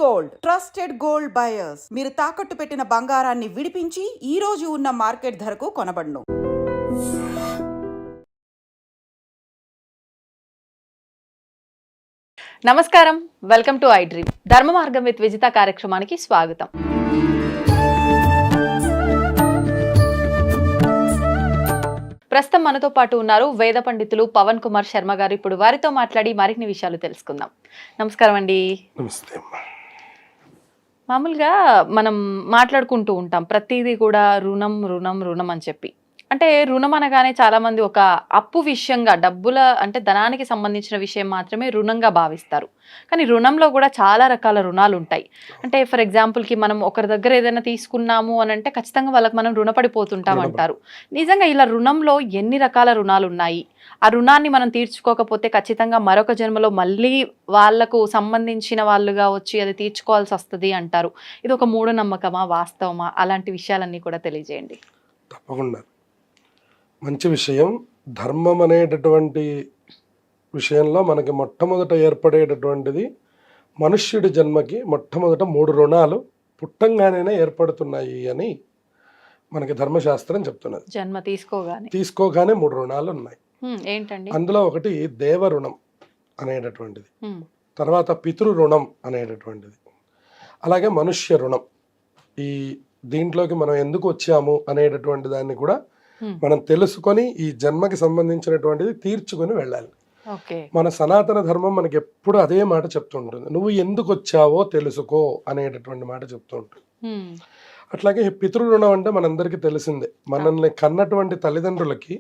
Gold trusted gold buyers. మీరు తాకట్టు పెట్టిన బంగారాన్ని విడిపించి ఈ రోజు ఉన్న మార్కెట్ ధరకు కొనబడును. నమస్కారం, వెల్కమ్ టు ఐ డ్రీమ్. ధర్మ మార్గం విత్ విజిత కార్యక్రమానికి స్వాగతం. ప్రస్తుతం మనతో పాటు ఉన్నారు వేద పండితులు పవన్ కుమార్ శర్మ గారు. ఇప్పుడు వారితో మాట్లాడి మరిన్ని విషయాలు తెలుసుకుందాం. నమస్కారం అండి. నమస్తే. మామూలుగా మనం మాట్లాడుకుంటూ ఉంటాం ప్రతిదీ కూడా రుణం రుణం రుణం అని చెప్పి. అంటే రుణం అనగానే చాలా మంది ఒక అప్పు విషయంగా, డబ్బుల అంటే ధనానికి సంబంధించిన విషయం మాత్రమే రుణంగా భావిస్తారు. కానీ రుణంలో కూడా చాలా రకాల రుణాలు ఉంటాయి. అంటే ఫర్ ఎగ్జాంపుల్కి మనం ఒకరి దగ్గర ఏదైనా తీసుకున్నాము అని అంటే ఖచ్చితంగా వాళ్ళకి మనం రుణపడిపోతుంటాం అంటారు. నిజంగా ఇలా రుణంలో ఎన్ని రకాల రుణాలు ఉన్నాయి? ఆ రుణాన్ని మనం తీర్చుకోకపోతే ఖచ్చితంగా మరొక జన్మలో మళ్ళీ వాళ్లకు సంబంధించిన వాళ్ళుగా వచ్చి అది తీర్చుకోవాల్సి వస్తుంది అంటారు. ఇది ఒక మూఢనమ్మకమా, వాస్తవమా? అలాంటి విషయాలన్నీ కూడా తెలియజేయండి. తప్పకుండా. మంచి విషయం. ధర్మం అనేటటువంటి విషయంలో మనకి మొట్టమొదట ఏర్పడేటటువంటిది మనుష్యుడి జన్మకి మొట్టమొదట 3 రుణాలు పుట్టంగానే ఏర్పడుతున్నాయి అని మనకి ధర్మశాస్త్రం చెప్తున్నది. జన్మ తీసుకోగానే 3 రుణాలు ఉన్నాయి. ఏంటండి? అందులో ఒకటి దేవ రుణం అనేటటువంటిది, తర్వాత పితృ రుణం అనేటటువంటిది, అలాగే మనుష్య రుణం. ఈ దీంట్లోకి మనం ఎందుకు వచ్చాము అనేటటువంటి దాన్ని కూడా మనం తెలుసుకొని ఈ జన్మకి సంబంధించినటువంటిది తీర్చుకొని వెళ్ళాలి. మన సనాతన ధర్మం మనకి ఎప్పుడు అదే మాట చెప్తూ ఉంటుంది, నువ్వు ఎందుకు వచ్చావో తెలుసుకో అనేటటువంటి మాట చెప్తూ ఉంటుంది. అట్లాగే పితృ రుణం అంటే మనందరికీ తెలిసిందే. మనల్ని కన్నటువంటి తల్లిదండ్రులకి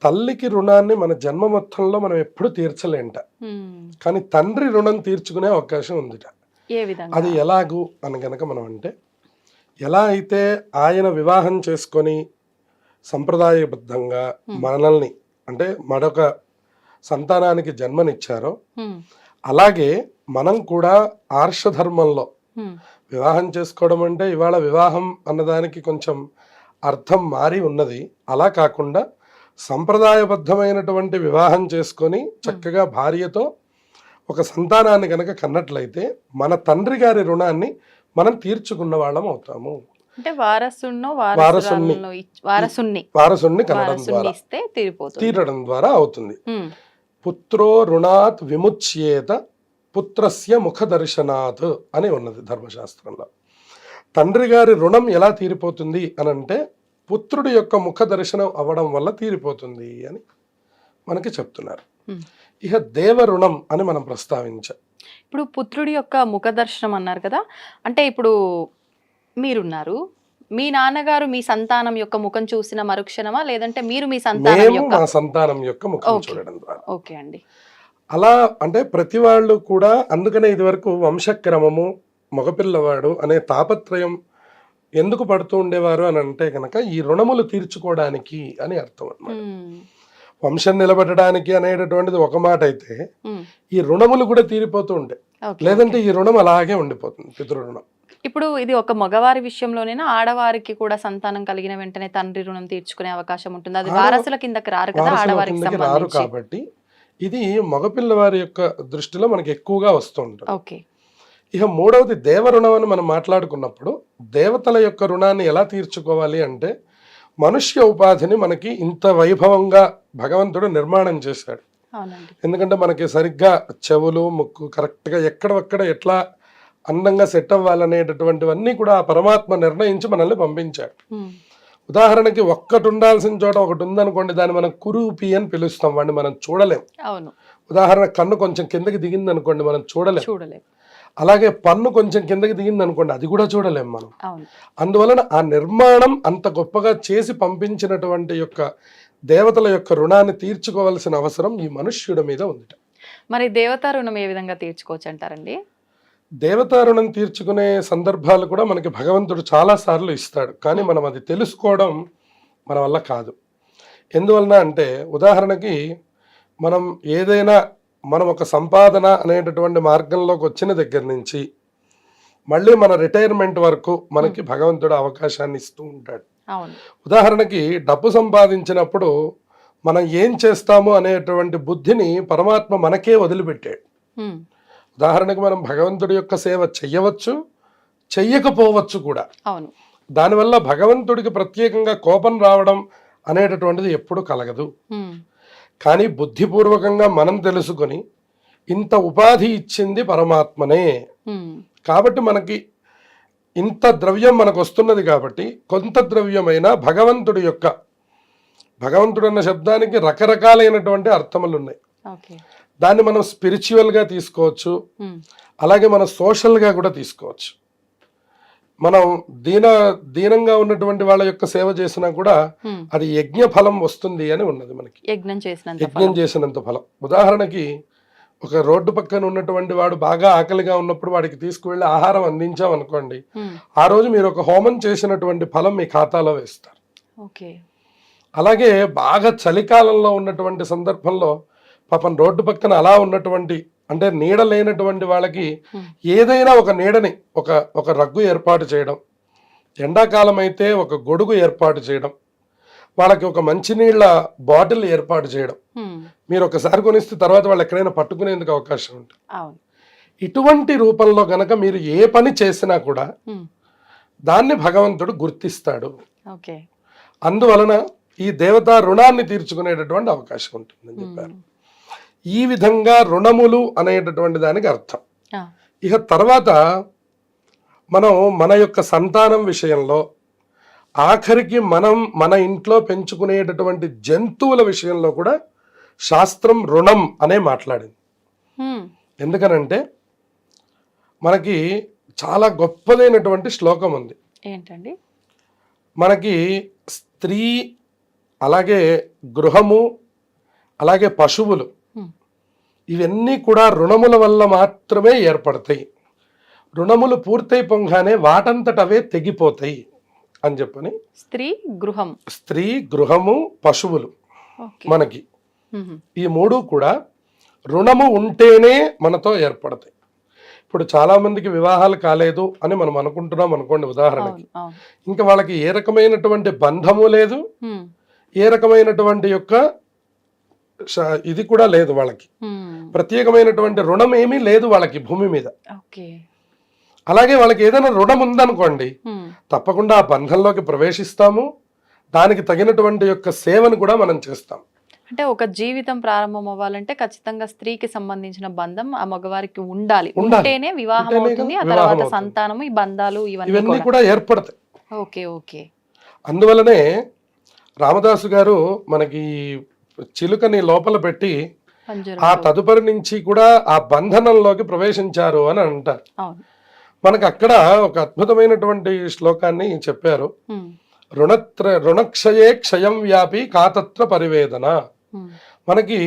తల్లికి రుణాన్ని మన జన్మ మొత్తంలో మనం ఎప్పుడు తీర్చలేంట, కానీ తండ్రి రుణం తీర్చుకునే అవకాశం ఉందిట. అది ఎలాగూ అని గనక మనం అంటే, ఎలా అయితే ఆయన వివాహం చేసుకొని సంప్రదాయబద్ధంగా మనల్ని అంటే మరొక సంతానానికి జన్మనిచ్చారో, అలాగే మనం కూడా ఆర్షధర్మంలో వివాహం చేసుకోవడం అంటే ఇవాళ వివాహం అన్నదానికి కొంచెం అర్థం మారి ఉన్నది. అలా కాకుండా సంప్రదాయబద్ధమైనటువంటి వివాహం చేసుకొని చక్కగా భార్యతో ఒక సంతానాన్ని కనుక కన్నట్లయితే మన తండ్రి గారి రుణాన్ని మనం తీర్చుకున్న వాళ్ళం అవుతాము. అంటే వారసుని కనడం ద్వారా తీరడం ద్వారా అవుతుంది. పుత్రో రుణాత్ విముచ్యేత పుత్రస్య ముఖ దర్శనాత్ అని ఉన్నది ధర్మశాస్త్రంలో. తండ్రి గారి రుణం ఎలా తీరిపోతుంది అని అంటే పుత్రుడి యొక్క ముఖ దర్శనం అవ్వడం వల్ల తీరిపోతుంది అని మనకి చెప్తున్నారు. ఇక దేవ రుణం అని మనం ప్రస్తావించాం. ఇప్పుడు పుత్రుడి యొక్క ముఖ దర్శనం అన్నారు కదా, అంటే ఇప్పుడు మీరున్నారు, మీ నాన్నగారు మీ సంతానం యొక్క ముఖం చూసిన మరుక్షణమా, లేదంటే మీరు మీ సంతానం యొక్క ముఖం చూడడం ద్వారా? ఓకే అండి. అలా అంటే ప్రతి వాళ్ళు కూడా, అందుకనే ఇది వరకు వంశక్రమము, మగపిల్లవాడు అనే తాపత్రయం ఎందుకు పడుతూ ఉండేవారు అని అంటే కనుక ఈ రుణములు తీర్చుకోవడానికి అని అర్థం అన్నమాట. వంశం నిలబెట్టడానికి అనేటటువంటిది ఒక మాట అయితే, ఈ రుణములు కూడా తీరిపోతూ ఉంటాయి, లేదంటే ఈ రుణం అలాగే ఉండిపోతుంది, పితృ రుణం. ఇప్పుడు ఇది ఒక మగవారి విషయంలోనేనా, ఆడవారికి కూడా సంతానం కలిగిన వెంటనే తండ్రి రుణం తీర్చుకునే అవకాశం ఉంటుంది? అది వారసుల కిందకి రారు కదా, ఆడవారికి రారు కాబట్టి ఇది మగపిల్లవారి యొక్క దృష్టిలో మనకి ఎక్కువగా వస్తూ ఉంటుంది. ఓకే. ఇక మూడవది దేవ రుణం అని మనం మాట్లాడుకున్నప్పుడు, దేవతల యొక్క రుణాన్ని ఎలా తీర్చుకోవాలి అంటే, మనుష్య ఉపాధిని మనకి ఇంత వైభవంగా భగవంతుడు నిర్మాణం చేశాడు. ఎందుకంటే మనకి సరిగ్గా చెవులు, ముక్కు కరెక్ట్గా ఎక్కడొక్కడ ఎట్లా అందంగా సెట్ అవ్వాలనేటటువంటివన్నీ కూడా ఆ పరమాత్మ నిర్ణయించి మనల్ని పంపించాడు. ఉదాహరణకి ఒక్కటి ఉండాల్సిన చోట ఒకటి ఉందనుకోండి, దాన్ని మనం కురూపి అని పిలుస్తాం, వాడిని మనం చూడలేం. ఉదాహరణ కన్ను కొంచెం కిందకి దిగింది అనుకోండి, మనం చూడలేం. అలాగే పన్ను కొంచెం కిందకి దిగింది అనుకోండి, అది కూడా చూడలేం మనం. అందువలన ఆ నిర్మాణం అంత గొప్పగా చేసి పంపించినటువంటి యొక్క దేవతల యొక్క రుణాన్ని తీర్చుకోవాల్సిన అవసరం ఈ మనుష్యుడి మీద ఉంది. మరి దేవతా రుణం ఏ విధంగా తీర్చుకోవచ్చు అంటారండి? దేవతా రుణం తీర్చుకునే సందర్భాలు కూడా మనకి భగవంతుడు చాలా సార్లు ఇస్తాడు, కానీ మనం అది తెలుసుకోవడం మన వల్ల కాదు. ఎందువలన అంటే, ఉదాహరణకి మనం ఒక సంపాదన అనేటటువంటి మార్గంలోకి వచ్చిన దగ్గర నుంచి మళ్ళీ మన రిటైర్మెంట్ వరకు మనకి భగవంతుడు అవకాశాన్ని ఇస్తూ ఉంటాడు. ఉదాహరణకి డబ్బు సంపాదించినప్పుడు మనం ఏం చేస్తాము అనేటువంటి బుద్ధిని పరమాత్మ మనకే వదిలిపెట్టాడు. ఉదాహరణకు మనం భగవంతుడి యొక్క సేవ చెయ్యవచ్చు, చెయ్యకపోవచ్చు కూడా. అవును. దానివల్ల భగవంతుడికి ప్రత్యేకంగా కోపం రావడం అనేటటువంటిది ఎప్పుడు కలగదు. కానీ బుద్ధిపూర్వకంగా మనం తెలుసుకొని ఇంత ఉపాధి ఇచ్చింది పరమాత్మనే, కాబట్టి మనకి ఇంత ద్రవ్యం మనకు వస్తున్నది కాబట్టి కొంత ద్రవ్యమైనా భగవంతుడు అన్న శబ్దానికి రకరకాలైనటువంటి అర్థములు ఉన్నాయి. దాన్ని మనం స్పిరిచువల్గా తీసుకోవచ్చు, అలాగే మనం సోషల్గా కూడా తీసుకోవచ్చు. మనం దీనంగా ఉన్నటువంటి వాళ్ళ యొక్క సేవ చేసినా కూడా అది యజ్ఞ ఫలం వస్తుంది అని ఉన్నది మనకి, యజ్ఞం చేసినంత ఫలం. ఉదాహరణకి ఒక రోడ్డు పక్కన ఉన్నటువంటి వాడు బాగా ఆకలిగా ఉన్నప్పుడు వాడికి తీసుకువెళ్ళి ఆహారం అందించాం అనుకోండి, ఆ రోజు మీరు ఒక హోమం చేసినటువంటి ఫలం మీ ఖాతాలో వేస్తారు. అలాగే బాగా చలికాలంలో ఉన్నటువంటి సందర్భంలో పాపం రోడ్డు పక్కన అలా ఉన్నటువంటి అంటే నీడ లేనటువంటి వాళ్ళకి ఏదైనా ఒక నీడని ఒక రగ్గు ఏర్పాటు చేయడం, ఎండాకాలం అయితే ఒక గొడుగు ఏర్పాటు చేయడం, వాళ్ళకి ఒక మంచినీళ్ళ బాటిల్ ఏర్పాటు చేయడం, మీరు ఒకసారి కొనిస్తే తర్వాత వాళ్ళు ఎక్కడైనా పట్టుకునేందుకు అవకాశం ఉంటుంది. ఇటువంటి రూపంలో గనక మీరు ఏ పని చేసినా కూడా దాన్ని భగవంతుడు గుర్తిస్తాడు. అందువలన ఈ దేవతా రుణాన్ని తీర్చుకునేటటువంటి అవకాశం ఉంటుందని చెప్పారు. ఈ విధంగా రుణములు అనేటటువంటి దానికి అర్థం. ఇక తర్వాత మనం మన యొక్క సంతానం విషయంలో, ఆఖరికి మనం మన ఇంట్లో పెంచుకునేటటువంటి జంతువుల విషయంలో కూడా శాస్త్రం రుణం అనే మాట్లాడింది. ఎందుకనంటే మనకి చాలా గొప్పదైనటువంటి శ్లోకం ఉంది. ఏంటండి? మనకి స్త్రీ, అలాగే గృహము, అలాగే పశువులు, ఇవన్నీ కూడా రుణముల వల్ల మాత్రమే ఏర్పడతాయి. రుణములు పూర్తయిపోగానే వాటంతటవే తెగిపోతాయి అని చెప్పని స్త్రీ, గృహము, పశువులు మనకి ఈ మూడు కూడా రుణము ఉంటేనే మనతో ఏర్పడతాయి. ఇప్పుడు చాలా మందికి వివాహాలు కాలేదు అని మనం అనుకుంటున్నాం అనుకోండి ఉదాహరణకి, ఇంకా వాళ్ళకి ఏ రకమైనటువంటి బంధము లేదు, ఏ రకమైనటువంటి యొక్క ఇది కూడా లేదు, వాళ్ళకి ప్రత్యేకమైనటువంటి రుణం ఏమీ లేదు వాళ్ళకి భూమి మీద. అలాగే వాళ్ళకి ఏదైనా రుణం ఉందనుకోండి, తప్పకుండా ఆ బంధంలోకి ప్రవేశిస్తాము, దానికి తగినటువంటి యొక్క సేవను కూడా మనం చేస్తాం. అంటే ఒక జీవితం ప్రారంభం అవ్వాలంటే ఖచ్చితంగా స్త్రీకి సంబంధించిన బంధం ఆ మగవారికి ఉండాలి, ఉంటేనే వివాహం అవుతుంది, ఆ తర్వాత సంతానము, ఈ బంధాలు ఇవన్నీ కూడా ఏర్పడతాయి. ఓకే. అందువలనే రామదాసు గారు మనకి చిలుకని లోపల పెట్టి ఆ తదుపరి నుంచి కూడా ఆ బంధనంలోకి ప్రవేశించారు అని అంటారు. మనకు అక్కడ ఒక అద్భుతమైనటువంటి శ్లోకాన్ని చెప్పారు. రుణక్షయే క్షయం వ్యాపి కాతత్ర పరివేదన. మనకి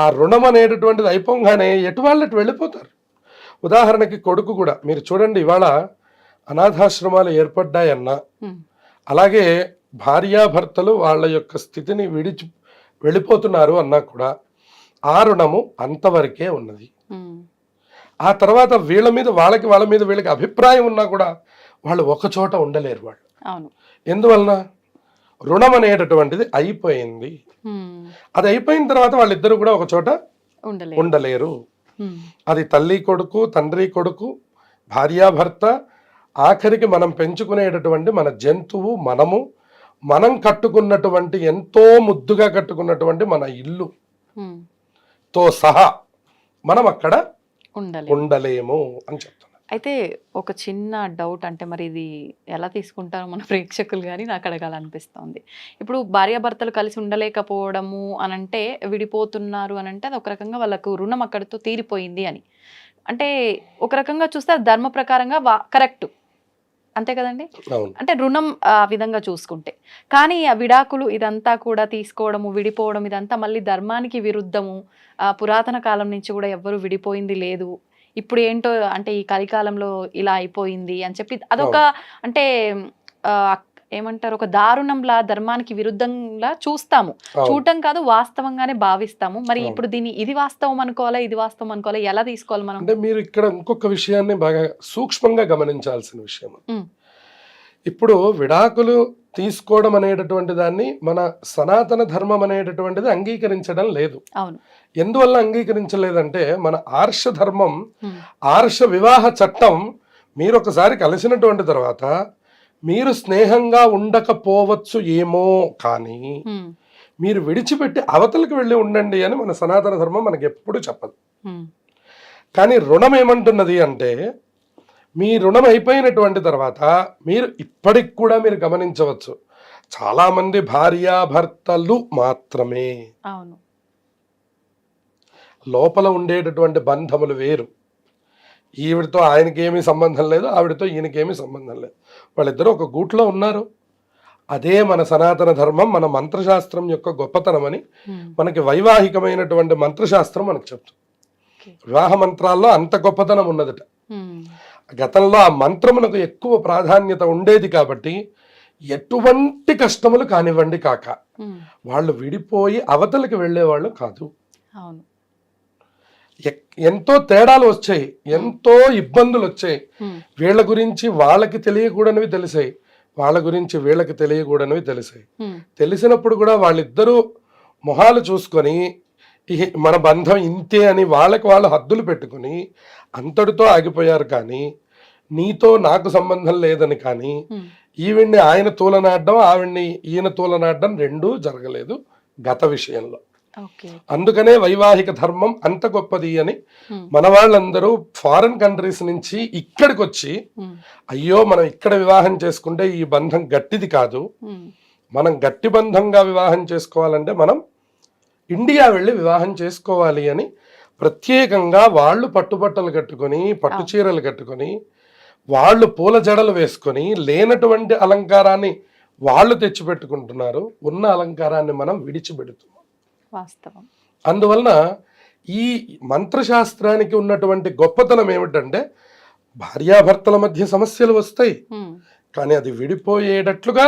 ఆ రుణం అనేటటువంటిది అయిపోగానే ఎటు వాళ్ళకి వెళ్ళిపోతారు. ఉదాహరణకి కొడుకు కూడా మీరు చూడండి, ఇవాళ అనాథాశ్రమాలు ఏర్పడ్డాయన్నా, అలాగే భార్యాభర్తలు వాళ్ళ యొక్క స్థితిని విడిచి వెళ్ళిపోతున్నారు అన్నా కూడా ఆ రుణము అంతవరకే ఉన్నది. ఆ తర్వాత వాళ్ళ మీద వీళ్ళకి అభిప్రాయం ఉన్నా కూడా వాళ్ళు ఒక చోట ఉండలేరు. వాళ్ళు ఎందువలన రుణం అనేటటువంటిది అయిపోయింది. అది అయిపోయిన తర్వాత వాళ్ళిద్దరు కూడా ఒక చోట ఉండలేరు. అది తల్లి కొడుకు, తండ్రి కొడుకు, భార్యాభర్త, ఆఖరికి మనం పెంచుకునేటటువంటి మన జంతువు, మనం కట్టుకున్నటువంటి ఎంతో ముద్దుగా కట్టుకున్నటువంటి మన ఇల్లు తో సహా మనం అక్కడ ఉండలేము అని చెప్తున్నారు. అయితే ఒక చిన్న డౌట్, అంటే మరి ఇది ఎలా తీసుకుంటారో మన ప్రేక్షకులు కానీ నాకు అడగాలనిపిస్తుంది. ఇప్పుడు భార్యాభర్తలు కలిసి ఉండలేకపోవడము అనంటే, విడిపోతున్నారు అనంటే అది ఒక రకంగా వాళ్ళకు రుణం అక్కడితో తీరిపోయింది అని, అంటే ఒక రకంగా చూస్తే అది ధర్మ ప్రకారంగా కరెక్ట్, అంతే కదండి? అంటే రుణం ఆ విధంగా చూసుకుంటే. కానీ ఆ విడాకులు ఇదంతా కూడా తీసుకోవడము, విడిపోవడం, ఇదంతా మళ్ళీ ధర్మానికి విరుద్ధము. పురాతన కాలం నుంచి కూడా ఎవ్వరు విడిపోయింది లేదు, ఇప్పుడు ఏంటో అంటే ఈ కలికాలంలో ఇలా అయిపోయింది అని చెప్పి అదొక అంటే ఏమంటారు, ఒక దారుణంలా, ధర్మానికి విరుద్ధంగా చూస్తాము. చూడటం కాదు, వాస్తవంగానే భావిస్తాము. మరి ఇప్పుడు దీన్ని ఇది వాస్తవం అనుకోవాలా, ఇది వాస్తవం అనుకోవాలా, ఎలా తీసుకోవాలి మనం? అంటే మీరు ఇక్కడ ఇంకొక విషయాన్ని బాగా సూక్ష్మంగా గమనించాల్సిన విషయం. ఇప్పుడు విడాకులు తీసుకోవడం అనేటటువంటి దాన్ని మన సనాతన ధర్మం అనేటటువంటిది అంగీకరించడం లేదు. అవును. ఎందువల్ల అంగీకరించలేదంటే మన ఆర్ష ధర్మం, ఉమ్, ఆర్ష వివాహ చట్టం, మీరు ఒకసారి కలిసినటువంటి తర్వాత మీరు స్నేహంగా ఉండకపోవచ్చు ఏమో, కానీ ఉమ్, మీరు విడిచిపెట్టి అవతలకి వెళ్ళి ఉండండి అని మన సనాతన ధర్మం మనకి ఎప్పుడు చెప్పదు. ఉమ్, కానీ రుణం ఏమంటున్నది అంటే, మీ రుణం అయిపోయినటువంటి తర్వాత మీరు ఇప్పటికి కూడా మీరు గమనించవచ్చు, చాలామంది భార్యాభర్తలు మాత్రమే, అవును. లోపల ఉండేటటువంటి బంధములు వేరు. ఈవిడితో ఆయనకేమీ సంబంధం లేదు, ఆవిడతో ఈయనకేమీ సంబంధం లేదు, వాళ్ళిద్దరూ ఒక గూట్లో ఉన్నారు. అదే మన సనాతన ధర్మం, మన మంత్రశాస్త్రం యొక్క గొప్పతనం అని ఉమ్, మనకి వైవాహికమైనటువంటి మంత్రశాస్త్రం మనకు చెప్తుంది. ఓకే. వివాహ మంత్రాల్లో అంత గొప్పతనం ఉన్నదట. ఉమ్, గతంలో ఆ మంత్రమునకు ఎక్కువ ప్రాధాన్యత ఉండేది కాబట్టి ఎటువంటి కష్టములు కానివ్వండి కాక ఉమ్, వాళ్ళు విడిపోయి అవతలకి వెళ్ళేవాళ్ళు కాదు. అవును. ఎంతో తేడాలు వచ్చాయి, ఎంతో ఇబ్బందులు వచ్చాయి. ఉమ్, వీళ్ళ గురించి వాళ్ళకి తెలియకూడనివి తెలిసాయి, వాళ్ళ గురించి వీళ్ళకి తెలియకూడనివి తెలిసాయి. ఉమ్, తెలిసినప్పుడు కూడా వాళ్ళిద్దరూ మొహాలు చూసుకొని మన బంధం ఇంతే అని వాళ్ళకి వాళ్ళు హద్దులు పెట్టుకుని అంతటితో ఆగిపోయారు. కానీ నీతో నాకు సంబంధం లేదని కానీ ఉమ్, ఈవిడ్ని ఆయన తూలనాడడం, ఆవిడ్ని ఈయన తూలనాడడం రెండూ జరగలేదు గత విషయంలో. ఓకే. అందుకనే వైవాహిక ధర్మం అంత గొప్పది అని ఉమ్, మన వాళ్ళందరూ ఫారిన్ కంట్రీస్ నుంచి ఇక్కడికి వచ్చి, ఉమ్, అయ్యో మనం ఇక్కడ వివాహం చేసుకుంటే ఈ బంధం గట్టిది కాదు, ఉమ్, మనం గట్టి బంధంగా వివాహం చేసుకోవాలంటే మనం ఇండియా వెళ్ళి వివాహం చేసుకోవాలి అని ప్రత్యేకంగా వాళ్ళు పట్టుబట్టలు కట్టుకొని, పట్టు చీరలు కట్టుకొని, వాళ్ళు పూల జడలు వేసుకొని, లేనటువంటి అలంకారాన్ని వాళ్ళు తెచ్చిపెట్టుకుంటున్నారు, ఉన్న అలంకారాన్ని మనం విడిచిపెడుతున్నాం. వాస్తవం. అందువలన ఈ మంత్రశాస్త్రానికి ఉన్నటువంటి గొప్పతనం ఏమిటంటే, భార్యాభర్తల మధ్య సమస్యలు వస్తాయి, ఉమ్, కానీ అది విడిపోయేటట్లుగా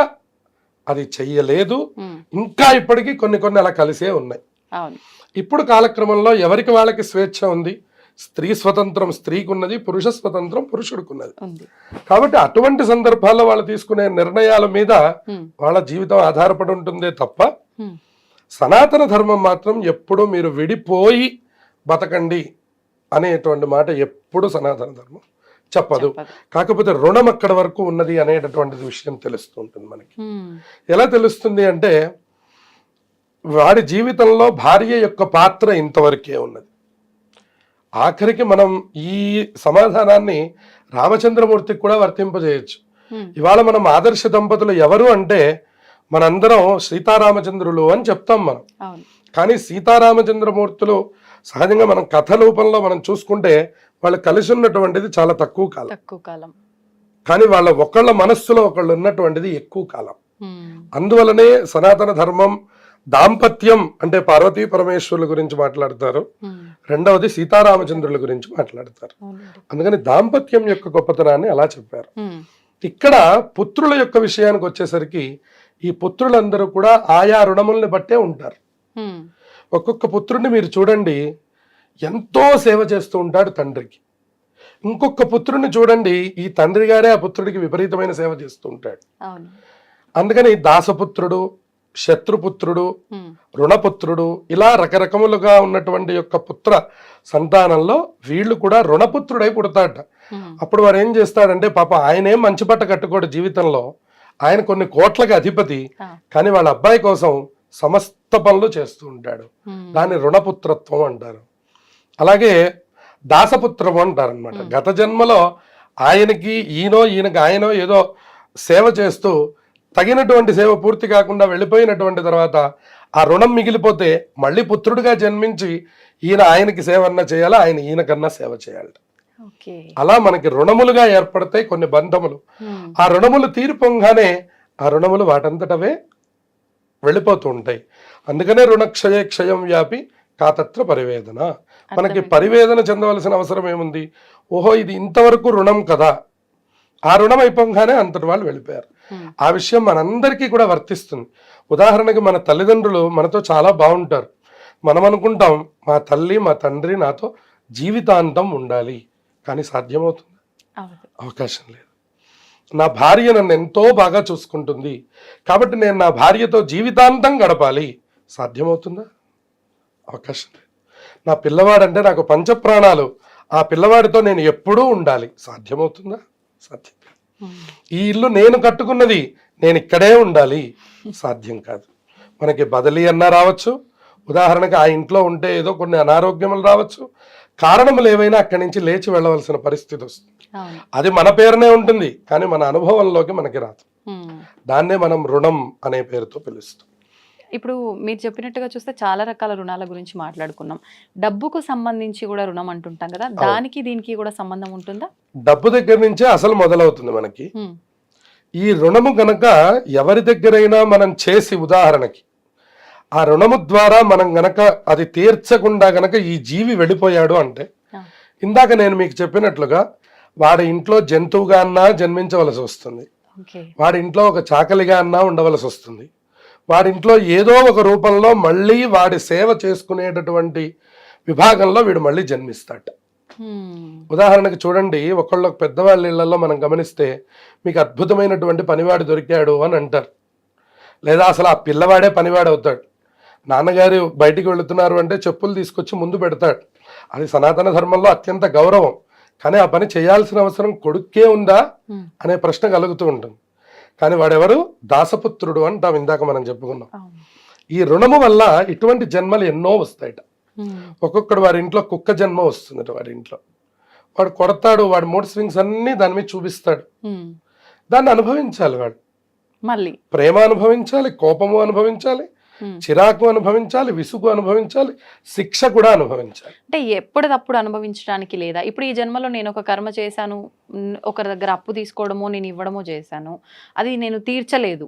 అది చెయ్యలేదు. ఉమ్, ఇంకా ఇప్పటికీ కొన్ని కొన్ని అలా కలిసే ఉన్నాయి. అవును. ఇప్పుడు కాలక్రమంలో ఎవరికి వాళ్ళకి స్వేచ్ఛ ఉంది. స్త్రీ స్వతంత్రం స్త్రీకి ఉన్నది, పురుష స్వతంత్రం పురుషుడికి ఉన్నది. ఉంది. కాబట్టి అటువంటి సందర్భాల్లో వాళ్ళు తీసుకునే నిర్ణయాల మీద ఉమ్, వాళ్ళ జీవితం ఆధారపడి ఉంటుందే తప్ప ఉమ్, సనాతన ధర్మం మాత్రం ఎప్పుడు మీరు విడిపోయి బతకండి అనేటువంటి మాట ఎప్పుడు సనాతన ధర్మం చెప్పదు. చెప్పదు. కాకపోతే రుణం అక్కడ వరకు ఉన్నది అనేటటువంటి విషయం తెలుస్తూ ఉంటుంది మనకి. ఉమ్, ఎలా తెలుస్తుంది అంటే, వాడి జీవితంలో భార్య యొక్క పాత్ర ఇంతవరకే ఉన్నది. ఆఖరికి మనం ఈ సమాధానాన్ని రామచంద్రమూర్తికి కూడా వర్తింపజేయచ్చు. ఉమ్, ఇవాళ మనం ఆదర్శ దంపతులు ఎవరు అంటే మనందరం సీతారామచంద్రులు అని చెప్తాం మనం. అవును. కానీ సీతారామచంద్రమూర్తులు సహజంగా మనం కథ రూపంలో మనం చూసుకుంటే వాళ్ళు కలిసి ఉన్నటువంటిది చాలా తక్కువ కాలం, తక్కువ కాలం. కానీ వాళ్ళ ఒకళ్ళ మనస్సులో ఒకళ్ళు ఉన్నటువంటిది ఎక్కువ కాలం. ఉమ్, అందువలనే సనాతన ధర్మం దాంపత్యం అంటే పార్వతీ పరమేశ్వరుల గురించి మాట్లాడతారు, ఉమ్, రెండవది సీతారామచంద్రుల గురించి మాట్లాడతారు. అవునండి. అందుకని దాంపత్యం యొక్క గొప్పతనాన్ని అలా చెప్పారు. ఉమ్, ఇక్కడ పుత్రుల యొక్క విషయానికి వచ్చేసరికి ఈ పుత్రులందరూ కూడా ఆయా రుణముల్ని బట్టే ఉంటారు. ఉమ్, ఒక్కొక్క పుత్రుడిని మీరు చూడండి, ఎంతో సేవ చేస్తూ ఉంటాడు తండ్రికి. ఇంకొక పుత్రుడిని చూడండి, ఈ తండ్రి గారే ఆ పుత్రుడికి విపరీతమైన సేవ చేస్తూ ఉంటాడు. అవును. అందుకని దాసపుత్రుడు, శత్రుపుత్రుడు, ఉమ్, రుణపుత్రుడు, ఇలా రకరకములుగా ఉన్నటువంటి యొక్క పుత్ర సంతానంలో వీళ్ళు కూడా రుణపుత్రుడై పుడతాడట. ఉమ్, అప్పుడు వారు ఏం చేస్తాడంటే, పాప ఆయనేం మంచి బట్ట కట్టుకోడు జీవితంలో, ఆయన కొన్ని కోట్లకి అధిపతి, ఆ, కానీ వాళ్ళ అబ్బాయి కోసం సమస్త పనులు చేస్తూ ఉంటాడు. ఉమ్, దాన్ని రుణపుత్రత్వం అంటారు. అలాగే దాసపుత్రం అంటారు అనమాట. గత జన్మలో ఆయనకి ఈయనకి ఆయనో ఏదో సేవ చేస్తూ తగినటువంటి సేవ పూర్తి కాకుండా వెళ్ళిపోయినటువంటి తర్వాత ఆ రుణం మిగిలిపోతే మళ్ళీ పుత్రుడిగా జన్మించి ఈయన ఆయనకి సేవ అన్నా చేయాలి, ఆయన ఈయనకన్నా సేవ చేయాలి. ఓకే. అలా మనకి రుణములుగా ఏర్పడతాయి కొన్ని బంధములు. ఉమ్, ఆ రుణములు తీరిపోగానే ఆ రుణములు వాటంతటవే వెళ్ళిపోతూ ఉంటాయి. అందుకనే రుణక్షయే క్షయం వ్యాపి కాతత్ర పరివేదన. మనకి పరివేదన చెందవలసిన అవసరం ఏముంది? ఓహో ఇది ఇంతవరకు రుణం కదా, ఆ రుణం అయిపోగానే అంతటి వాళ్ళు వెళ్ళిపోయారు. ఉమ్, ఆ విషయం మనందరికీ కూడా వర్తిస్తుంది. ఉదాహరణకి మన తల్లిదండ్రులు మనతో చాలా బాగుంటారు, మనం అనుకుంటాం మా తల్లి మా తండ్రి నాతో జీవితాంతం ఉండాలి, కానీ సాధ్యమవుతుంది? అవును. అవకాశం లేదు. నా భార్య నన్ను ఎంతో బాగా చూసుకుంటుంది కాబట్టి నేను నా భార్యతో జీవితాంతం గడపాలి. సాధ్యమవుతుందా? అవకాశం లేదు. నా పిల్లవాడంటే నాకు పంచప్రాణాలు, ఆ పిల్లవాడితో నేను ఎప్పుడూ ఉండాలి. సాధ్యమవుతుందా? సాధ్యం కాదు. ఈ ఇల్లు నేను కట్టుకున్నది, నేను ఇక్కడే ఉండాలి. సాధ్యం కాదు. మనకి బదిలీ అన్నా రావచ్చు, ఉదాహరణకి ఆ ఇంట్లో ఉంటే ఏదో కొన్ని అనారోగ్యములు రావచ్చు, కారణములు ఏవైనా అక్కడి నుంచి లేచి వెళ్ళవలసిన పరిస్థితి వస్తుంది. అది మన పేరునే ఉంటుంది కానీ మన అనుభవంలోకి మనకి రాదు. దాన్నే మనం రుణం అనే పేరుతో పిలుస్తాం. ఇప్పుడు మీరు చెప్పినట్టుగా చూస్తే చాలా రకాల రుణాల గురించి మాట్లాడుకున్నాం. డబ్బుకు సంబంధించి కూడా రుణం అంటుంటాం కదా, దానికి దీనికి కూడా సంబంధం ఉంటుందా? డబ్బు దగ్గర నుంచే అసలు మొదలవుతుంది మనకి. ఈ రుణము గనక ఎవరి దగ్గరైనా మనం చేసి, ఉదాహరణకి ఆ రుణము ద్వారా మనం గనక అది తీర్చకుండా గనక ఈ జీవి వెళ్ళిపోయాడు అంటే, ఇందాక నేను మీకు చెప్పినట్లుగా వాడి ఇంట్లో జంతువుగా అన్నా జన్మించవలసి వస్తుంది, వాడి ఇంట్లో ఒక చాకలిగా అన్నా ఉండవలసి వస్తుంది, వాడింట్లో ఏదో ఒక రూపంలో మళ్ళీ వాడి సేవ చేసుకునేటటువంటి విభాగంలో వీడు మళ్ళీ జన్మిస్తాడు. ఉదాహరణకి చూడండి, ఒకళ్ళొక పెద్దవాళ్ళ ఇళ్లలో మనం గమనిస్తే మీకు అద్భుతమైనటువంటి పనివాడు దొరికాడు అని అంటారు, లేదా అసలు ఆ పిల్లవాడే పనివాడు అవుతాడు. నాన్నగారు బయటికి వెళుతున్నారు అంటే చెప్పులు తీసుకొచ్చి ముందు పెడతాడు. అది సనాతన ధర్మంలో అత్యంత గౌరవం. కానీ ఆ పని చేయాల్సిన అవసరం కొడుక్కే ఉందా అనే ప్రశ్న కలుగుతూ ఉంటుంది. కానీ వాడెవరు? దాసపుత్రుడు అంటాం, ఇందాక మనం చెప్పుకున్నాం. ఈ రుణము వల్ల ఇటువంటి జన్మలు ఎన్నో వస్తాయట. ఒక్కొక్కడు వారి ఇంట్లో కుక్క జన్మ వస్తుందట. వాడి ఇంట్లో వాడు కొడతాడు, వాడి మూడ్ స్వింగ్స్ అన్ని దాని మీద చూపిస్తాడు. దాన్ని అనుభవించాలి వాడు. మళ్ళీ ప్రేమ అనుభవించాలి, కోపము అనుభవించాలి, చిరాకు అనుభవించాలి, విసుగు అనుభవించాలి, శిక్ష కూడా అనుభవించాలి. అంటే ఎప్పటికప్పుడు అనుభవించడానికి లేదా? ఇప్పుడు ఈ జన్మలో నేను ఒక కర్మ చేశాను, ఒకరి దగ్గర అప్పు తీసుకోవడమో నేను ఇవ్వడమో చేశాను, అది నేను తీర్చలేదు,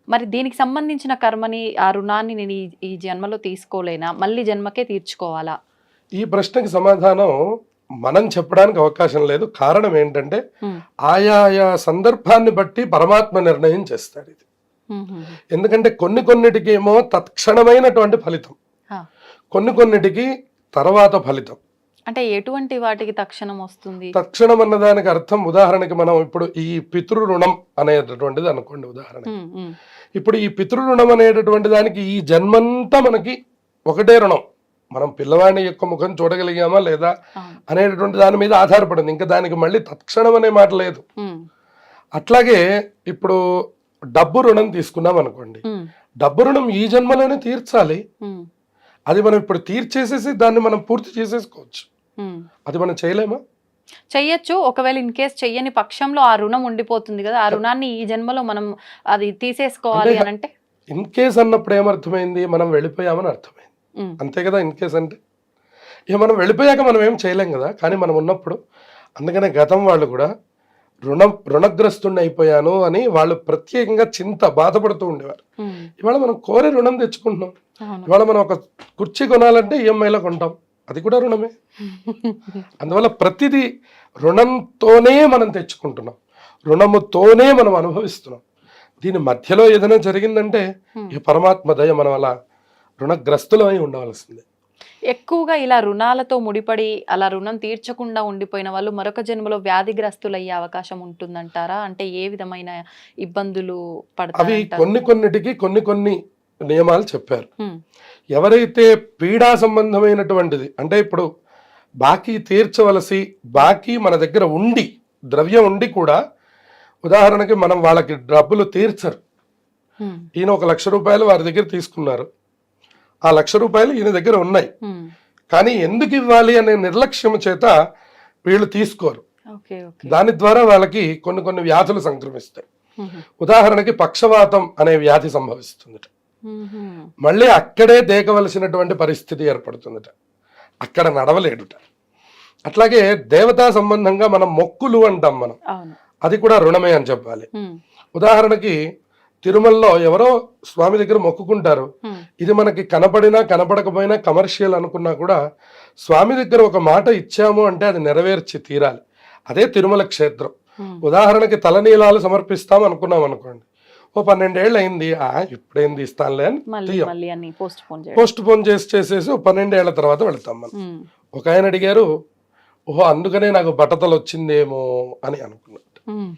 మరి దీనికి సంబంధించిన కర్మని, ఆ రుణాన్ని నేను ఈ జన్మలో తీసుకోలేనా, మళ్ళీ జన్మకే తీర్చుకోవాలా? ఈ ప్రశ్నకి సమాధానం మనం చెప్పడానికి అవకాశం లేదు. కారణం ఏంటంటే ఆయా సందర్భాన్ని బట్టి పరమాత్మ నిర్ణయం చేస్తాడు ఇది. ఎందుకంటే కొన్నిటికి ఏమో తత్క్షణమైనటువంటి ఫలితం, కొన్నిటికి తర్వాత ఫలితం. అంటే ఎటువంటి వాటికి తక్షణం వస్తుంది? తక్షణం అన్నదానికి అర్థం, ఉదాహరణకి మనం ఇప్పుడు ఈ పితృ రుణం అనేటటువంటిది అనుకోండి. ఉదాహరణకి ఇప్పుడు ఈ పితృ రుణం అనేటటువంటి దానికి ఈ జన్మంతా మనకి ఒకటే రుణం. మనం పిల్లవాడి యొక్క ముఖం చూడగలిగామా లేదా అనేటటువంటి దాని మీద ఆధారపడింది. ఇంకా దానికి మళ్ళీ తత్క్షణం అనే మాట లేదు. అట్లాగే ఇప్పుడు డబ్బు రుణం తీసుకున్నాం అనుకోండి, డబ్బు రుణం ఈ జన్మలోనే తీర్చాలి. అది మనం ఇప్పుడు తీర్చేసేసి దాన్ని మనం పూర్తి చేసేసుకోవచ్చు. అది మనం చేయలేమా? చెయ్యొచ్చు. ఒకవేళ ఇన్ కేస్ చెయ్యని పక్షంలో ఆ రుణం ఉండిపోతుంది కదా, ఆ రుణాన్ని ఈ జన్మలో మనం అది తీసేసుకోవాలి అని అంటే, ఇన్ కేస్ అన్నప్పుడు ఏమర్థమైంది? మనం వెళ్ళిపోయామని అర్థమైంది, అంతే కదా. ఇన్ కేస్ అంటే ఇక మనం వెళ్ళిపోయాక మనం ఏం చేయలేం కదా, కానీ మనం ఉన్నప్పుడు. అందుకనే గతం వాళ్ళు కూడా రుణగ్రస్తుని అయిపోయాను అని వాళ్ళు ప్రత్యేకంగా బాధపడుతూ ఉండేవారు. ఇవాళ మనం కోరే రుణం తెచ్చుకుంటున్నాం. ఇవాళ మనం ఒక కుర్చీ కొనాలంటే ఈఎంఐలో కొంటాం, అది కూడా రుణమే. అందువల్ల ప్రతిదీ రుణంతోనే మనం తెచ్చుకుంటున్నాం, రుణముతోనే మనం అనుభవిస్తున్నాం. దీని మధ్యలో ఏదైనా జరిగిందంటే ఈ పరమాత్మ దయ, మనం అలా రుణగ్రస్తులమై ఉండవలసిందే. ఎక్కువగా ఇలా రుణాలతో ముడిపడి అలా రుణం తీర్చకుండా ఉండిపోయిన వాళ్ళు మరొక జన్మలో వ్యాధిగ్రస్తులయ్యే అవకాశం ఉంటుందంటారా? అంటే ఏ విధమైన ఇబ్బందులు పడతారు? అవి కొన్నిటికి కొన్ని నియమాలు చెప్పారు. ఎవరైతే పీడా సంబంధమైనటువంటిది, అంటే ఇప్పుడు బాకీ తీర్చవలసి, బాకీ మన దగ్గర ఉండి, ద్రవ్యం ఉండి కూడా, ఉదాహరణకి మనం వాళ్ళకి డబ్బులు తీర్చరు. ఈయన 1 లక్ష రూపాయలు వారి దగ్గర తీసుకున్నారు, ఆ 1 లక్ష రూపాయలు ఈయన దగ్గర ఉన్నాయి, కానీ ఎందుకు ఇవ్వాలి అనే నిర్లక్ష్యం చేత వీళ్ళు తీసుకోరు. దాని ద్వారా వాళ్ళకి కొన్ని వ్యాధులు సంక్రమిస్తాయి. ఉదాహరణకి పక్షవాతం అనే వ్యాధి సంభవిస్తుందట. మళ్ళీ అక్కడే దేకవలసినటువంటి పరిస్థితి ఏర్పడుతుందట, అక్కడ నడవలేడుట. అట్లాగే దేవతా సంబంధంగా మనం మొక్కులు అంటాం మనం, అది కూడా రుణమే అని చెప్పాలి. ఉదాహరణకి తిరుమలలో ఎవరో స్వామి దగ్గర మొక్కుకుంటారు, ఇది మనకి కనపడినా కనపడకపోయినా కమర్షియల్ అనుకున్నా కూడా స్వామి దగ్గర ఒక మాట ఇచ్చాము అంటే అది నెరవేర్చి తీరాలి. అదే తిరుమల క్షేత్రం. ఉదాహరణకి తలనీలాలు సమర్పిస్తాం అనుకున్నాం అనుకోండి, ఓ 12 ఏళ్ళు అయింది, ఇప్పుడేంది ఇస్తానులే అని పోస్ట్ పోన్ చేసేసి 12 ఏళ్ల తర్వాత వెళ్తాం మనం. ఒక ఆయన అడిగారు, ఓహో అందుకనే నాకు బట్టతలు వచ్చిందేమో అని అనుకున్నాడు. ఉమ్,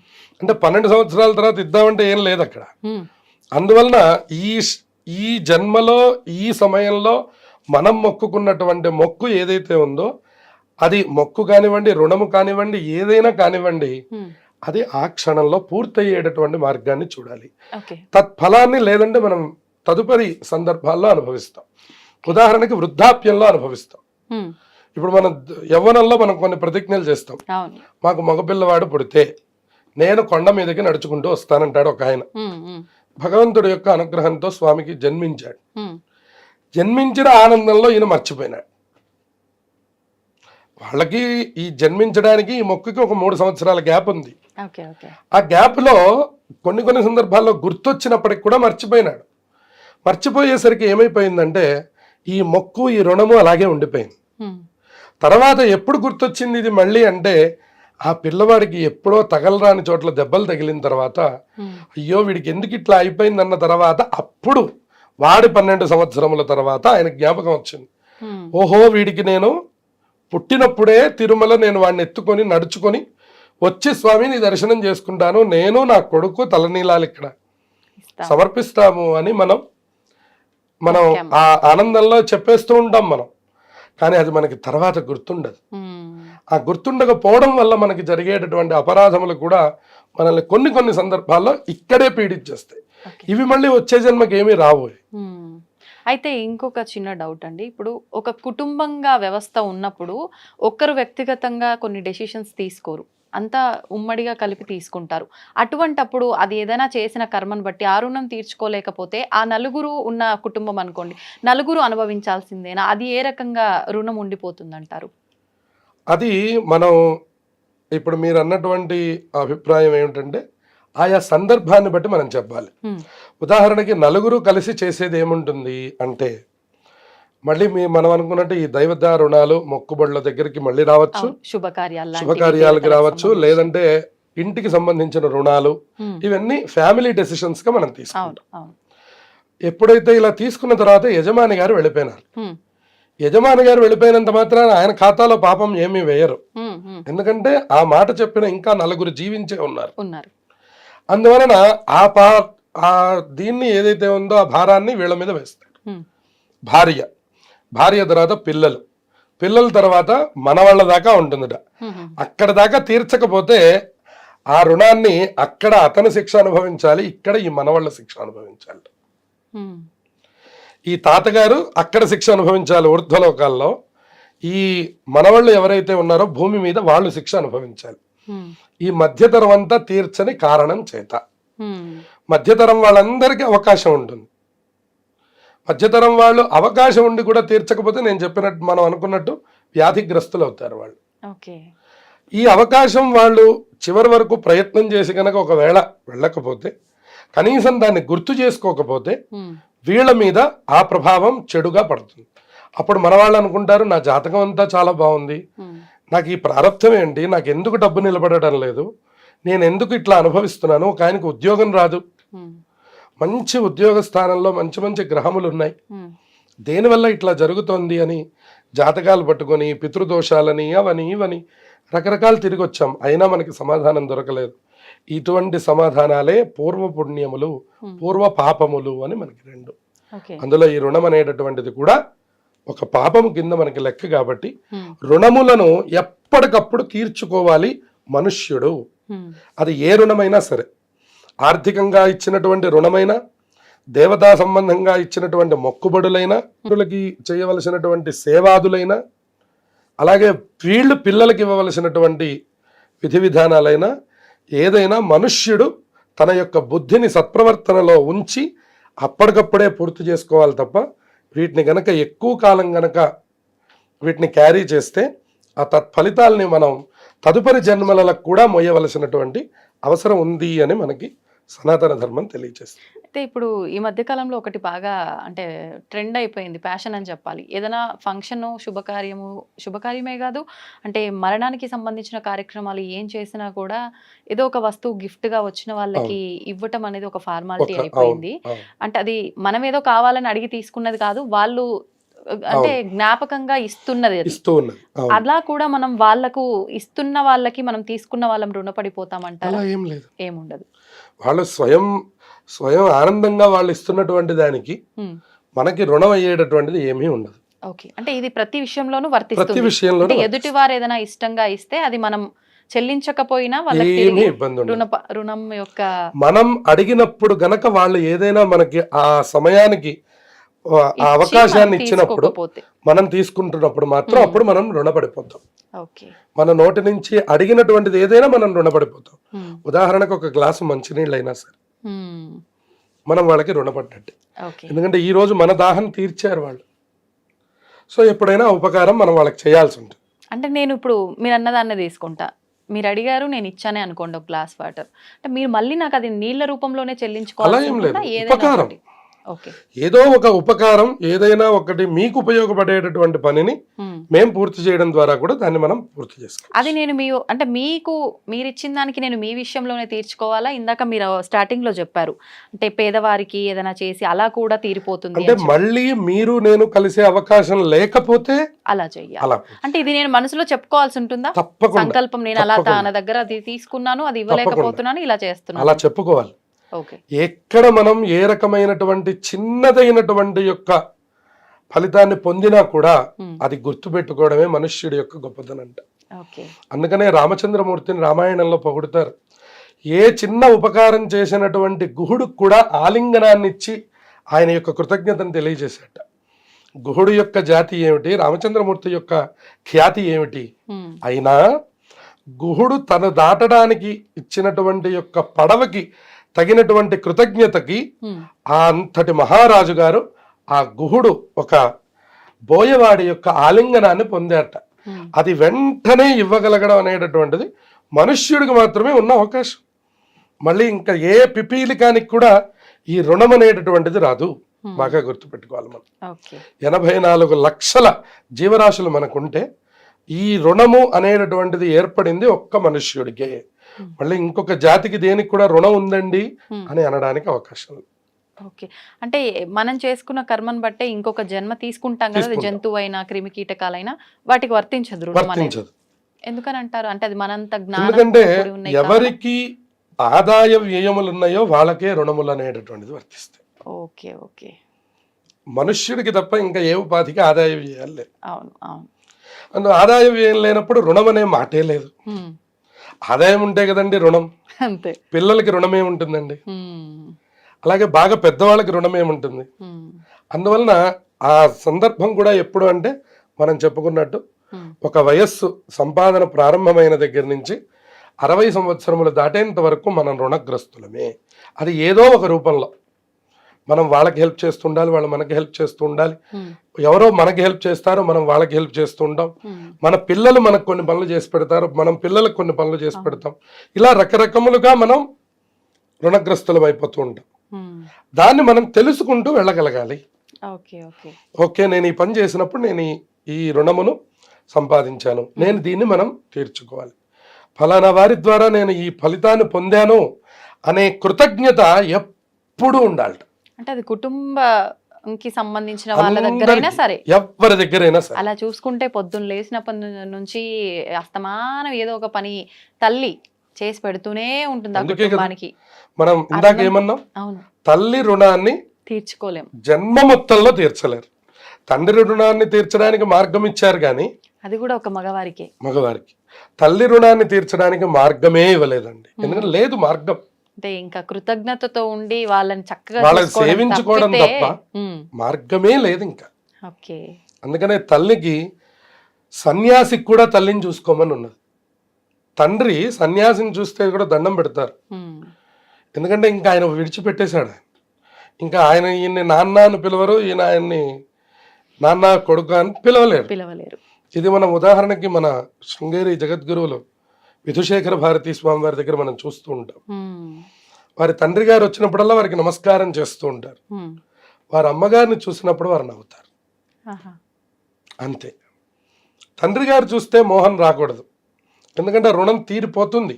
అంటే 12 సంవత్సరాల తర్వాత ఇద్దామంటే ఏం లేదు అక్కడ. ఉమ్, అందువలన ఈ జన్మలో ఈ సమయంలో మనం మొక్కుకున్నటువంటి మొక్కు ఏదైతే ఉందో అది మొక్కు కానివ్వండి, రుణము కానివ్వండి, ఏదైనా కానివ్వండి, ఉమ్, అది ఆ క్షణంలో పూర్తయ్యేటటువంటి మార్గాన్ని చూడాలి. ఓకే. తత్ఫలాన్ని లేదంటే మనం తదుపరి సందర్భాల్లో అనుభవిస్తాం. ఉదాహరణకి వృద్ధాప్యంలో అనుభవిస్తాం. ఉమ్, ఇప్పుడు మనం యవ్వనంలో మనం కొన్ని ప్రతిజ్ఞలు చేస్తాం. అవును. మాకు మగపిల్లవాడు పుడితే నేను కొండ మీదకి నడుచుకుంటూ వస్తానంటాడు ఒక ఆయన. ఉమ్, ఉమ్, భగవంతుడి యొక్క అనుగ్రహంతో స్వామికి జన్మించాడు. ఉమ్, జన్మించిన ఆనందంలో ఈయన మర్చిపోయినాడు. వాళ్ళకి ఈ జన్మించడానికి ఈ మొక్కుకి ఒక 3 సంవత్సరాల గ్యాప్ ఉంది. Okay, okay. ఆ గ్యాప్లో కొన్ని సందర్భాల్లో గుర్తొచ్చినప్పటికి కూడా మర్చిపోయినాడు. మర్చిపోయేసరికి ఏమైపోయిందంటే ఈ మొక్కు ఈ రుణము అలాగే ఉండిపోయింది. ఉమ్, తర్వాత ఎప్పుడు గుర్తొచ్చింది ఇది మళ్ళీ అంటే ఆ పిల్లవాడికి ఎప్పుడో తగలరాని చోట్ల దెబ్బలు తగిలిన తర్వాత ఉమ్, అయ్యో వీడికి ఎందుకు ఇట్లా అయిపోయిందన్న తర్వాత అప్పుడు వాడి 12 సంవత్సరముల తర్వాత ఆయన జ్ఞాపకం వచ్చింది. ఉమ్, ఓహో వీడికి నేను పుట్టినప్పుడే తిరుమల నేను వాడిని ఎత్తుకొని నడుచుకొని వచ్చి స్వామిని దర్శనం చేసుకుంటాను, నేను నా కొడుకు తలనీలాలు ఇక్కడ ఇస్తాం. సమర్పిస్తాము అని మనం ముఖ్యం. ఆ ఆనందంలో చెప్పేస్తూ ఉంటాం మనం. కానీ అది మనకి తర్వాత గుర్తుండదు. ఉమ్, ఆ గుర్తుండకపోవడం వల్ల మనకి జరిగేటటువంటి అపరాధములు కూడా మనల్ని కొన్ని సందర్భాల్లో ఇక్కడే పీడించేస్తాయి. ఓకే. ఇవి మళ్ళీ వచ్చే జన్మకి ఏమీ రావు. ఉమ్. అయితే ఇంకొక చిన్న డౌట్ అండి. ఇప్పుడు ఒక కుటుంబంగా వ్యవస్థ ఉన్నప్పుడు ఒక్కరు వ్యక్తిగతంగా కొన్ని డెసిషన్స్ తీసుకోరు, అంతా ఉమ్మడిగా కలిపి తీసుకుంటారు. అటువంటప్పుడు అది ఏదైనా చేసిన కర్మను బట్టి ఆ రుణం తీర్చుకోలేకపోతే ఆ నలుగురు ఉన్న కుటుంబం అనుకోండి, నలుగురు అనుభవించాల్సిందేనా? అది ఏ రకంగా రుణం ఉండిపోతుందంటారు? అది మనం ఇప్పుడు మీరు అన్నటువంటి అభిప్రాయం ఏమిటంటే ఆయా సందర్భాన్ని బట్టి మనం చెప్పాలి. ఉమ్, ఉదాహరణకి నలుగురు కలిసి చేసేది ఏముంటుంది అంటే మళ్ళీ మనం అనుకున్నట్టు ఈ దైవదా రుణాలు మొక్కుబడుల దగ్గరికి మళ్ళీ రావచ్చు, అవును. శుభకార్యాలు లాంటివి, శుభకార్యాలకు దేవతలకు రావచ్చు, సంబంధించి. లేదంటే ఇంటికి సంబంధించిన రుణాలు, ఉమ్, ఇవన్నీ ఫ్యామిలీ డెసిషన్స్ గా మనం అవును, తీసుకుంటాం. అవును. ఎప్పుడైతే ఇలా తీసుకున్న తర్వాత యజమాని గారు వెళ్ళిపోయినారు. ఉమ్, యజమాని గారు వెళ్ళిపోయినంత మాత్రాన ఆయన ఖాతాలో పాపం ఏమీ వేయరు. ఉమ్, ఉమ్, ఎందుకంటే ఆ మాట చెప్పిన ఇంకా నలుగురు జీవించే ఉన్నారు. ఉన్నారు. అందువలన ఆ దీన్ని ఏదైతే ఉందో ఆ భారాన్ని వీళ్ళ మీద వేస్తాడు. ఉమ్, భార్య తర్వాత పిల్లల తర్వాత మనవాళ్ళ దాకా ఉంటుందట. ఉమ్, ఉమ్, అక్కడ దాకా తీర్చకపోతే ఆ రుణాన్ని అక్కడ అతను శిక్ష అనుభవించాలి, ఇక్కడ ఈ మనవాళ్ళ శిక్ష అనుభవించాలి. ఉమ్, ఈ తాతగారు అక్కడ శిక్ష అనుభవించాలి ఊర్ధ్వలోకాల్లో, ఈ మనవాళ్ళు ఎవరైతే ఉన్నారో భూమి మీద వాళ్ళు శిక్ష అనుభవించాలి. ఉమ్, ఈ మధ్యతరం అంతా తీర్చని కారణం చేత ఉమ్, మధ్యతరం వాళ్ళందరికీ అవకాశం ఉంటుంది. మధ్యతరం వాళ్ళు అవకాశం ఉండి కూడా తీర్చకపోతే నేను చెప్పినట్టు మనం అనుకున్నట్టు వ్యాధిగ్రస్తులు అవుతారు వాళ్ళు. ఓకే. ఈ అవకాశం వాళ్ళు చివరి వరకు ప్రయత్నం చేసి కనుక ఒకవేళ వెళ్ళకపోతే, కనీసం దాన్ని గుర్తు చేసుకోకపోతే ఉమ్, వీళ్ళ మీద ఆ ప్రభావం చెడుగా పడుతుంది. అప్పుడు మన వాళ్ళు అనుకుంటారు నా జాతకం అంతా చాలా బాగుంది, ఉమ్, నాకు ఈ ప్రారంభం ఏంటి, నాకు ఎందుకు డబ్బు నిలబడటం లేదు, నేను ఎందుకు ఇట్లా అనుభవిస్తున్నాను, ఒక ఆయనకు ఉద్యోగం రాదు, ఉమ్, మంచి ఉద్యోగ స్థానంలో మంచి గ్రహములు ఉన్నాయి, ఉమ్, దేనివల్ల ఇట్లా జరుగుతోంది అని జాతకాలు పట్టుకొని పితృదోషాలని అవని ఇవని రకరకాలు తిరిగి వచ్చాం, అయినా మనకి సమాధానం దొరకలేదు. ఇటువంటి సమాధానాలే పూర్వ పుణ్యములు, పూర్వ పాపములు అని మనకి రెండు. ఓకే. అందులో ఈ రుణం అనేటటువంటిది కూడా ఒక పాపము కింద మనకి లెక్క. కాబట్టి ఉమ్, రుణములను ఎప్పటికప్పుడు తీర్చుకోవాలి మనుష్యుడు. ఉమ్, అది ఏ రుణమైనా సరే, ఆర్థికంగా ఇచ్చినటువంటి రుణమైనా, దేవతా సంబంధంగా ఇచ్చినటువంటి మొక్కుబడులైనా, పిల్లలకి చేయవలసినటువంటి సేవాదులైనా, అలాగే వీళ్ళు పిల్లలకి ఇవ్వవలసినటువంటి విధి విధానాలైనా, ఏదైనా మనుష్యుడు తన యొక్క బుద్ధిని సత్ప్రవర్తనలో ఉంచి అప్పటికప్పుడే పూర్తి చేసుకోవాలి తప్ప వీటిని గనక ఎక్కువ కాలం గనక వీటిని క్యారీ చేస్తే ఆ తత్ఫలితాలని మనం తదుపరి జన్మలకు కూడా మోయవలసినటువంటి అవసరం ఉంది అని మనకి సనాతన ధర్మం తెలియజేస్తుంది. అయితే ఇప్పుడు ఈ మధ్య కాలంలో ఒకటి బాగా అంటే ట్రెండ్ అయిపోయింది, ఫ్యాషన్ అని చెప్పాలి. ఏదైనా ఫంక్షన్, శుభకార్యమే కాదు, అంటే మరణానికి సంబంధించిన కార్యక్రమాలు ఏం చేసినా కూడా ఏదో ఒక వస్తువు గిఫ్ట్ గా వచ్చిన వాళ్ళకి ఇవ్వటం అనేది ఒక ఫార్మాలిటీ అయిపోయింది. అంటే అది మనం ఏదో కావాలని అడిగి తీసుకున్నది కాదు, వాళ్ళు అంటే జ్ఞాపకంగా ఇస్తున్నది అది. ఇస్తూ ఉన్నది. అవును. అలా కూడా మనం వాళ్ళకు ఇస్తున్న వాళ్ళకి మనం తీసుకున్న వాళ్ళం రుణపడిపోతామంటారా? అలా ఏం లేదు. ఏముండదు. వాళ్ళు స్వయం ఆనందంగా వాళ్ళు ఇస్తున్నటువంటి దానికి మనకి రుణం అయ్యేటటువంటిది ఏమీ ఉండదు. ఓకే. అంటే ఇది ప్రతి విషయంలోనూ ప్రతి వర్తిస్తుంది. విషయంలోనూ అంటే ఎదుటి వారు ఏదైనా ఇష్టంగా ఇస్తే అది మనం చెల్లించకపోయినా వాళ్ళకి ఏమీ తిరిగి ఇబ్బంది ఉండదు. రుణం యొక్క మనం అడిగినప్పుడు గనక వాళ్ళు ఏదైనా మనకి ఆ సమయానికి ఆ ఇచ్చి అవకాశాన్ని మనం ఇచ్చినప్పుడు తీసుకోకపోతే. మనం తీసుకుంటున్నప్పుడు మాత్రం అప్పుడు మనం రుణపడిపోతాం. ఓకే. మన నోటి నుంచి అడిగినటువంటిది ఏదైనా మనం రుణపడిపోతాం. ఉదాహరణకు ఒక గ్లాసు మంచినీళ్ళు అయినా సరే మనం వాళ్ళకి రుణపడ్డట్టు. ఓకే. ఎందుకంటే ఈ రోజు మన దాహం తీర్చారు వాళ్ళు. సో ఎప్పుడైనా ఆ ఉపకారం మనం వాళ్ళకి చేయాల్సి ఉంటుంది. అంటే నేను ఇప్పుడు మీరు అన్నదాన్నే తీసుకుంటా. మీరు అడిగారు, నేను ఇచ్చానే అనుకోండి ఒక గ్లాస్ వాటర్. అంటే మీరు మళ్ళీ నాకు అది నీళ్ళ రూపంలోనే అలా చెల్లించుకోవాల్సి ఏం ఉంటుందా? లేదు. ఏదైనా ఉపకారం. ఒకటి. ఓకే. ఏదో ఒక ఉపకారం ఏదైనా ఒకటి మీకు ఉపయోగపడేటటువంటి పనిని మేము పూర్తి చేయడం ద్వారా కూడా దాన్ని మనం పూర్తి చేసుకోవాలి. అది నేను అంటే మీరు ఇచ్చిన దానికి నేను మీ విషయంలోనే తీర్చుకోవాలా? ఇందాక మీరు స్టార్టింగ్ లో చెప్పారు అంటే పేదవారికి ఏదైనా చేసి అలా కూడా తీరిపోతుంది అంటే మళ్ళీ మీరు నేను కలిసే అవకాశం లేకపోతే అలా చెయ్యాలి. అలా అంటే ఇది నేను మనసులో చెప్పుకోవాల్సి ఉంటుందా? తప్పకుండా సంకల్పం నేను అలా తన దగ్గర అది తీసుకున్నాను, అది ఇవ్వలేకపోతున్నాను, ఇలా చేస్తున్నాను. అలా చెప్పుకోవాలి. ఓకే. ఎక్కడ మనం ఏ రకమైనటువంటి చిన్నదైనటువంటి యొక్క ఫలితాన్ని పొందినా కూడా అది గుర్తుపెట్టుకోవడమే మనుష్యుడి యొక్క గొప్పదనంట. ఓకే. అందుకనే రామచంద్రమూర్తిని రామాయణంలో పొగుడుతారు. ఏ చిన్న ఉపకారం చేసినటువంటి గుహుడికి కూడా ఆలింగనాన్ని ఇచ్చి ఆయన యొక్క కృతజ్ఞతను తెలియజేశాట. గుహుడు యొక్క జాతి ఏమిటి, రామచంద్రమూర్తి యొక్క ఖ్యాతి ఏమిటి, అయినా గుహుడు తను దాటడానికి ఇచ్చినటువంటి యొక్క పడవకి తగినటువంటి కృతజ్ఞతకి ఆ అంతటి మహారాజు గారు ఆ గుహుడు ఒక బోయవాడి యొక్క ఆలింగనాన్ని పొందారట. అది వెంటనే ఇవ్వగలగడం అనేటటువంటిది మనుష్యుడికి మాత్రమే ఉన్న అవకాశం. మళ్ళీ ఇంకా ఏ పిపీలికానికి కూడా ఈ రుణం అనేటటువంటిది రాదు. బాగా గుర్తుపెట్టుకోవాలి. మనం 84 లక్షల జీవరాశులు మనకుంటే ఈ రుణము అనేటటువంటిది ఏర్పడింది ఒక్క మనుష్యుడికే. మళ్ళీ ఇంకొక జాతికి దేనికి కూడా రుణం ఉందండి అని అనడానికి అవకాశం లేదు. ఓకే. అంటే మనం చేసుకున్న కర్మను బట్టే ఇంకొక జన్మ తీసుకుంటాం కదా, జంతువు అయినా క్రిమి కీటకాలైనా వాటికి వర్తించదు రుణం అనేది. ఎందుకని అంటారు? అంటే అది మనంత జ్ఞానం. ఎందుకంటే ఎవరికి ఆదాయ వ్యయములు ఉన్నాయో వాళ్ళకే రుణములు అనేటటువంటిది వర్తిస్తాయి. ఓకే. ఓకే. మనుష్యుడికి తప్ప ఇంకా ఏ ఉపాధికి ఆదాయ వ్యయాలు లేవు. అవును, అవును. అందులో ఆదాయ వ్యయం లేనప్పుడు రుణం అనే మాటే లేదు. ఆదాయం ఉంటే కదండి రుణం. అంతే. పిల్లలకి రుణమే ఉంటుందండి, అలాగే బాగా పెద్దవాళ్ళకి రుణమే ఉంటుంది. అందువలన ఆ సందర్భం కూడా ఎప్పుడు అంటే మనం చెప్పుకున్నట్టు ఒక వయస్సు సంపాదన ప్రారంభమైన దగ్గర నుంచి 60 సంవత్సరములు దాటేంత వరకు మనం రుణగ్రస్తులమే. అది ఏదో ఒక రూపంలో మనం వాళ్ళకి హెల్ప్ చేస్తూ ఉండాలి, వాళ్ళు మనకి హెల్ప్ చేస్తూ ఉండాలి. ఎవరో మనకి హెల్ప్ చేస్తారో మనం వాళ్ళకి హెల్ప్ చేస్తూ ఉంటాం. మన పిల్లలు మనకు కొన్ని పనులు చేసి పెడతారు, మనం పిల్లలకు కొన్ని పనులు చేసి పెడతాం. ఇలా రకరకములుగా మనం రుణగ్రస్తులం అయిపోతూ ఉంటాం. దాన్ని మనం తెలుసుకుంటూ వెళ్ళగలగాలి. ఓకే, నేను ఈ పని చేసినప్పుడు నేను ఈ రుణమును సంపాదించాను, నేను దీన్ని మనం తీర్చుకోవాలి. ఫలానా వారి ద్వారా నేను ఈ ఫలితాన్ని పొందాను అనే కృతజ్ఞత ఎప్పుడూ ఉండాలి. అంటే అది కుటుంబంకి సంబంధించిన వాళ్ళ దగ్గరైనా సరే, ఎవరి దగ్గరైనా సరే. అలా చూసుకుంటే పొద్దున్న లేచినప్పటి నుంచి అస్తమానం ఏదో ఒక పని తల్లి చేసి పెడుతూనే ఉంటుంది ఆ కుటుంబానికి. మనం ఇందాక ఏమన్నాం, తల్లి రుణాన్ని తీర్చుకోలేం, జన్మ మొత్తంలో తీర్చలేరు. తండ్రి రుణాన్ని తీర్చడానికి మార్గం ఇచ్చారు కానీ అది కూడా ఒక మగవారికి. తల్లి రుణాన్ని తీర్చడానికి మార్గమే ఇవ్వలేదండి. ఎందుకంటే లేదు మార్గం. అంటే ఇంకా కృతజ్ఞతతో ఉండి వాళ్ళని చక్కగా వాళ్ళని సేవించుకోవడం తప్ప మార్గమే లేదు ఇంకా. అందుకనే తల్లికి సన్యాసికి కూడా తల్లిని చూసుకోమని ఉన్నది. తండ్రి సన్యాసిని చూస్తే కూడా దండం పెడతారు. ఎందుకంటే ఇంకా ఆయన విడిచిపెట్టేశాడు. ఇంకా ఆయన ఈయన్ని నాన్న అని పిలవరు, ఈయన ఆయన్ని నాన్న కొడుకు అని పిలవలేరు. ఇది మనం ఉదాహరణకి మన శృంగేరి జగద్గురువులు విధుశేఖర భారతీ స్వామి వారి దగ్గర మనం చూస్తూ ఉంటాం. వారి తండ్రి గారు వచ్చినప్పుడల్లా వారికి నమస్కారం చేస్తూ ఉంటారు. వారి అమ్మగారిని చూసినప్పుడు వారు నవ్వుతారు. అంతే. తండ్రి గారు చూస్తే మోహన్ రాకూడదు, ఎందుకంటే రుణం తీరిపోతుంది,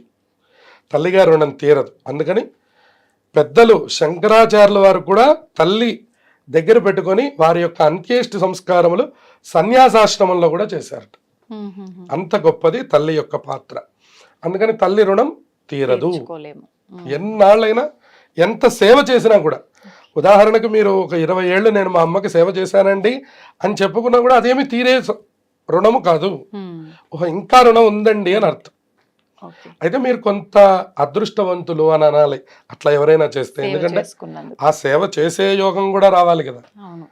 తల్లిగారి రుణం తీరదు. అందుకని పెద్దలు శంకరాచార్యుల వారు కూడా తల్లి దగ్గర పెట్టుకొని వారి యొక్క అంత్యేష్టి సంస్కారములు సన్యాసాశ్రమంలో కూడా చేశారట. అంత గొప్పది తల్లి యొక్క పాత్ర. అందుకని తల్లి రుణం తీరదు. తీర్చుకోలేము. ఎన్నాళ్ళైనా ఎంత సేవ చేసినా కూడా, ఉదాహరణకు మీరు ఒక 20 ఏళ్ళు నేను మా అమ్మకి సేవ చేశానండి అని చెప్పుకున్నా కూడా అదేమి తీరే రుణము కాదు. ఓహో ఇంకా రుణం ఉందండి అని అర్థం. ఓకే. అయితే మీరు కొంత అదృష్టవంతులు అని అనాలి అట్లా ఎవరైనా చేస్తే. సేవ ఎందుకంటే చేసుకున్నందుకు. ఆ సేవ చేసే యోగం కూడా రావాలి కదా. అవును.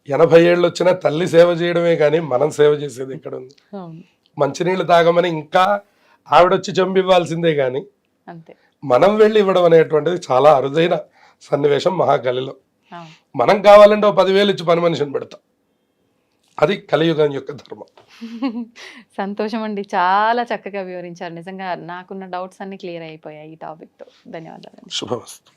80 ఏళ్ళు వచ్చినా తల్లి సేవ చేయడమే కానీ మనం సేవ చేసేది ఎక్కడ ఉంది? అవును. మంచినీళ్ళు తాగమని ఇంకా ఆవిడొచ్చి చంపివ్వాల్సిందే కానీ అంతే. మనం వెళ్ళి ఇవ్వడం అనేటువంటిది చాలా అరుదైన సన్నివేశం మహాకలిలో. అవును. మనం కావాలంటే ఓ 10,000 ఇచ్చి పని మనిషిని పెడతాం. అది కలియుగం యొక్క ధర్మం. సంతోషం అండి, చాలా చక్కగా వివరించారు. నిజంగా నాకున్న డౌట్స్ అన్ని క్లియర్ అయిపోయాయి ఈ టాపిక్తో. ధన్యవాదాలు. శుభమస్తు.